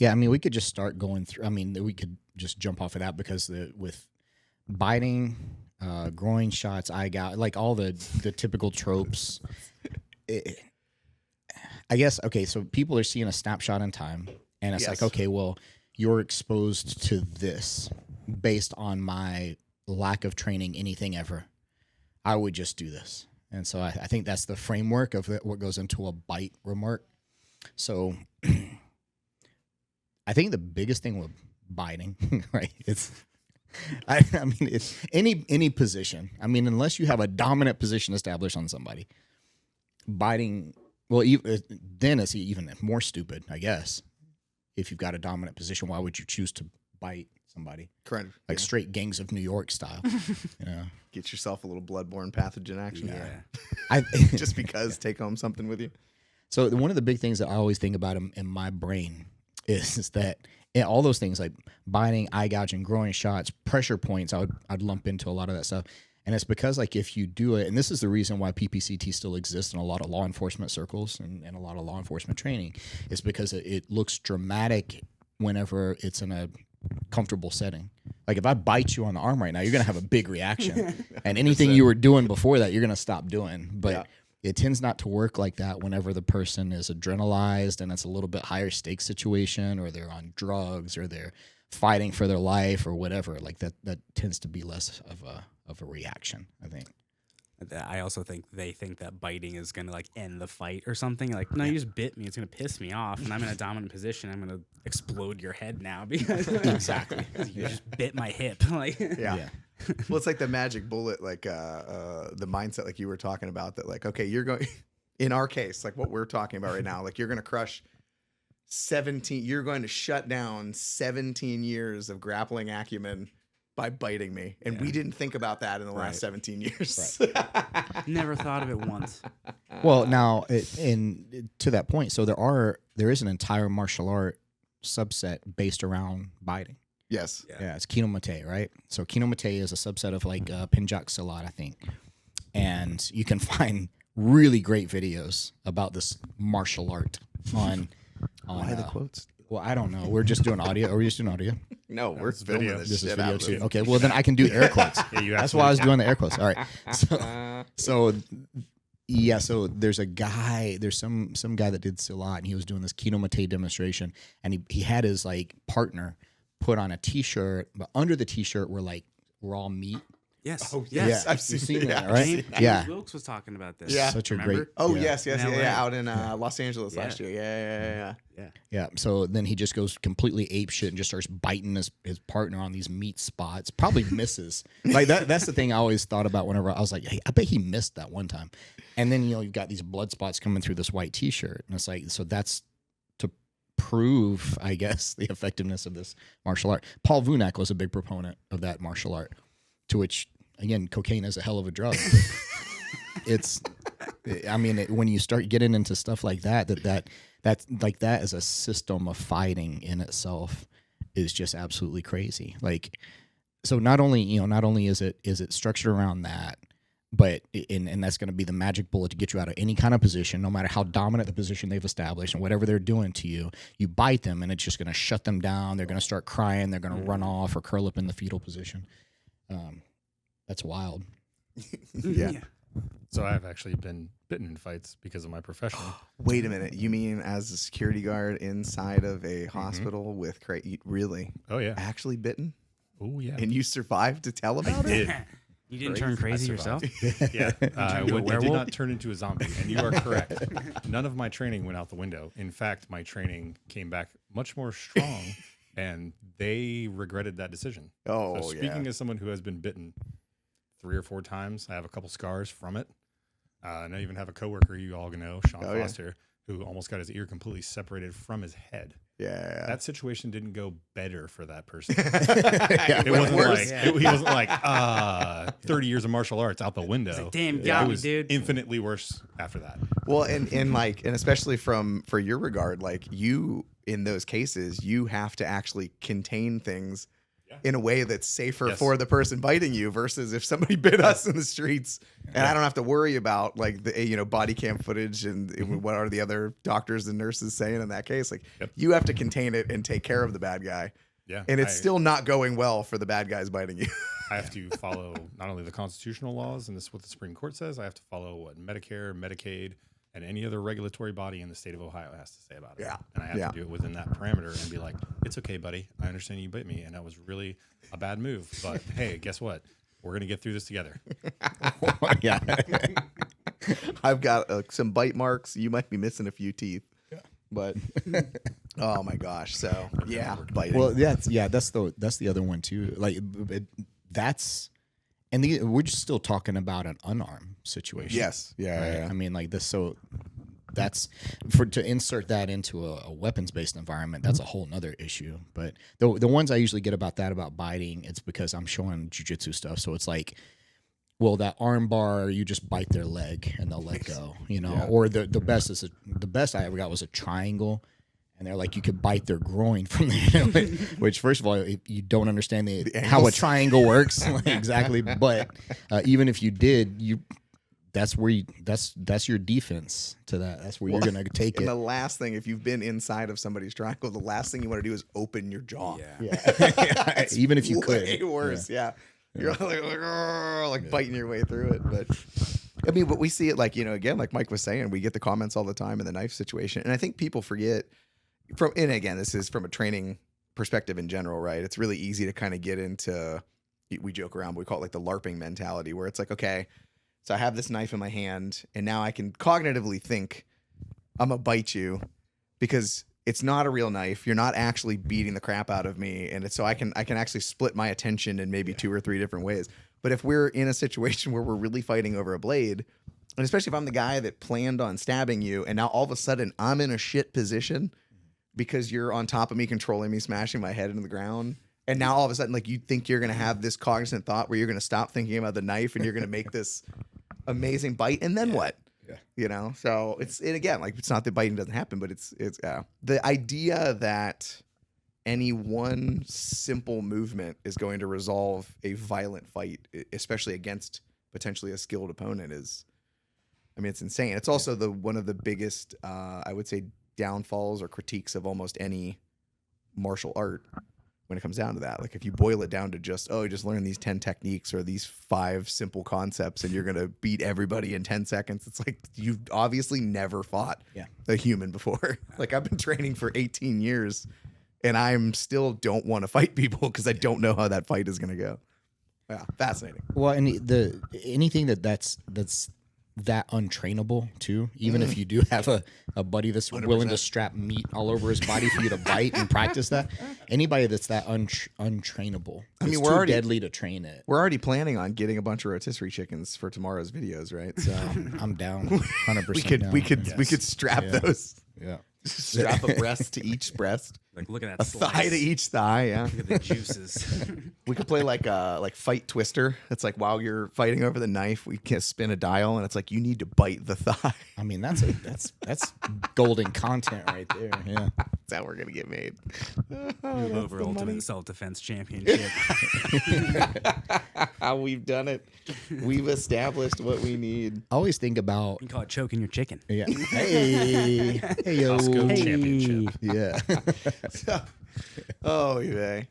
Yeah, I mean, we could just start going through. I mean, we could just jump off of that because with biting, groin shots, eye gouging, like all the typical tropes. I guess, okay, so people are seeing a snapshot in time, and it's like, okay, well, you're exposed to this based on my lack of training, anything ever. I would just do this. And so I think that's the framework of what goes into a bite remark. So I think the biggest thing with biting, right, I mean, it's any position. I mean, unless you have a dominant position established on somebody, biting, well, then it's even more stupid, I guess. If you've got a dominant position, why would you choose to bite somebody? Correct. Like straight Gangs of New York style. Get yourself a little bloodborne pathogen action. Yeah. Just because, take home something with you. So one of the big things that I always think about in my brain is that all those things like biting, eye gouging, groin shots, pressure points, I'd lump into a lot of that stuff. And it's because, like, if you do it, and this is the reason why PPCT still exists in a lot of law enforcement circles and a lot of law enforcement training, is because it looks dramatic whenever it's in a comfortable setting. Like, if I bite you on the arm right now, you're going to have a big reaction. And anything you were doing before that, you're going to stop doing. But it tends not to work like that whenever the person is adrenalized and it's a little bit higher stakes situation, or they're on drugs, or they're fighting for their life or whatever. Like, that tends to be less of a reaction, I think. I also think they think that biting is going to like end the fight or something. Like, no, you just bit me. It's going to piss me off, and I'm in a dominant position. I'm going to explode your head now because Exactly. You just bit my hip. Like, Yeah. Well, it's like the magic bullet, like the mindset, like you were talking about, that like, okay, you're going, in our case, like what we're talking about right now, like you're going to crush 17, you're going to shut down 17 years of grappling acumen by biting me. And we didn't think about that in the last 17 years. Right. Never thought of it once. Well, now, to that point, so there is an entire martial art subset based around biting. Yes. Yeah, it's Kinomate, right? So Kinomate is a subset of like Pinjak Silat, I think. And you can find really great videos about this martial art on Why the quotes? Well, I don't know. We're just doing audio. Are we just doing audio? No, we're filming video. this This is shit video out. too. Okay, well then I can do air quotes. That's why I was doing the air quotes. All right. So there's a guy, there's some guy that did Silat, and he was doing this Kinomate demonstration, and he had his like partner put on a t-shirt, but under the t-shirt were like raw meat. Yes. Oh, yes. Yeah. I've seen that, that, right? James Wilkes was talking about this. Yeah. Such a Remember? great. Oh, yeah. yes. In LA. Out in Los Angeles last year. Yeah. Yeah. So then he just goes completely ape shit and just starts biting his partner on these meat spots. Probably misses. Like that's the thing I always thought about whenever I was like, hey, I bet he missed that one time. And then, you've got these blood spots coming through this white t-shirt. And it's like, so that's to prove, I guess, the effectiveness of this martial art. Paul Vunak was a big proponent of that martial art, to which, again, cocaine is a hell of a drug. When you start getting into stuff like that's like that as a system of fighting in itself is just absolutely crazy. Like, so not only is it structured around that, but and that's going to be the magic bullet to get you out of any kind of position, no matter how dominant the position they've established and whatever they're doing to you. You bite them, and it's just going to shut them down. They're going to start crying. They're going to run off or curl up in the fetal position. That's wild. Yeah. So I've actually been bitten in fights because of my profession. Wait a minute. You mean as a security guard inside of a hospital with really? Oh, yeah. Actually bitten? Oh, yeah. And you survived to tell about it? Did. You didn't turn crazy yourself? Yeah. I into a did werewolf? not turn into a zombie, and you are correct. None of my training went out the window. In fact, my training came back much more strong, and they regretted that decision. Oh, so speaking as someone who has been bitten 3 or 4 times, I have a couple scars from it. And I even have a coworker you all know, Sean Foster, who almost got his ear completely separated from his head. Yeah. That situation didn't go better for that person. It It wasn't worse. like he wasn't like 30 years of martial arts out the window. Like, damn, It got me, was dude. infinitely worse after that. Well, and especially for your regard, like you in those cases, you have to actually contain things in a way that's safer Yes. for the person biting you versus if somebody bit us in the streets and I don't have to worry about like the body cam footage and what are the other doctors and nurses saying in that case. Like you have to contain it and take care of the bad guy. Yeah. And it's still not going well for the bad guys biting you. I have to follow not only the constitutional laws and this is what the Supreme Court says, I have to follow what Medicare, Medicaid, and any other regulatory body in the state of Ohio has to say about it. Yeah. And I have to do it within that parameter and be like, it's okay, buddy. I understand you bit me and that was really a bad move. But hey, guess what? We're going to get through this together. Yeah. I've got some bite marks. You might be missing a few teeth. But oh my gosh. So yeah, biting. Well, that's the other one too. Like we're just still talking about an unarmed situation. Yes. Yeah. Right? Yeah. I mean, like this. So that's to insert that into a weapons based environment. That's a whole nother issue. But the ones I usually get about biting, it's because I'm showing jujitsu stuff. So it's like, well, that arm bar, you just bite their leg and they'll let go, Or the best I ever got was a triangle, and they're like you could bite their groin from there. Which, first of all, if you don't understand how a triangle works exactly, but even if you did, that's your defense to that. That's where you're gonna take and it. the last thing, if you've been inside of somebody's triangle, the last thing you want to do is open your jaw. Yeah. Even if you could, way worse. Yeah. You're like biting your way through it. But I mean, but we see it like, again, like Mike was saying, we get the comments all the time in the knife situation. And I think people forget and again, this is from a training perspective in general, right? It's really easy to kind of get into, we joke around, but we call it like the LARPing mentality where it's like, okay, so I have this knife in my hand and now I can cognitively think I'm going to bite you because it's not a real knife. You're not actually beating the crap out of me. And so I can actually split my attention in maybe 2 or 3 different ways. But if we're in a situation where we're really fighting over a blade, and especially if I'm the guy that planned on stabbing you and now all of a sudden I'm in a shit position because you're on top of me, controlling me, smashing my head into the ground. And now all of a sudden, like you think you're going to have this cognizant thought where you're going to stop thinking about the knife and you're going to make this amazing bite. And then what? So it's not that biting doesn't happen, but it's the idea that any one simple movement is going to resolve a violent fight, especially against potentially a skilled opponent, it's insane. It's also one of the biggest, I would say, downfalls or critiques of almost any martial art when it comes down to that. Like if you boil it down to just learn these 10 techniques or these 5 simple concepts and you're going to beat everybody in 10 seconds. It's like, you've obviously never fought a human before. Like I've been training for 18 years and I'm still don't want to fight people because I don't know how that fight is going to go. Yeah. Fascinating. Well, and anything that's that untrainable too, even if you do have a buddy that's 100%. Willing to strap meat all over his body for you to bite and practice that, anybody that's that untrainable, it's we're too already deadly to train it. We're already planning on getting a bunch of rotisserie chickens for tomorrow's videos, right? So I'm down 100%. We could strap those. Yeah. Strap a breast to each breast. Like look at that A slice. thigh to each thigh, yeah. Look at the juices. We could play like Fight Twister. It's like while you're fighting over the knife, we can spin a dial and it's like you need to bite the thigh. I mean, that's golden content right there. Yeah. That's how we're gonna get made. Move over Ultimate Self-Defense Championship. How we've done it. We've established what we need. I always think about You can call it choking your chicken. hey yo Costco Championship. yeah. Oh, yeah.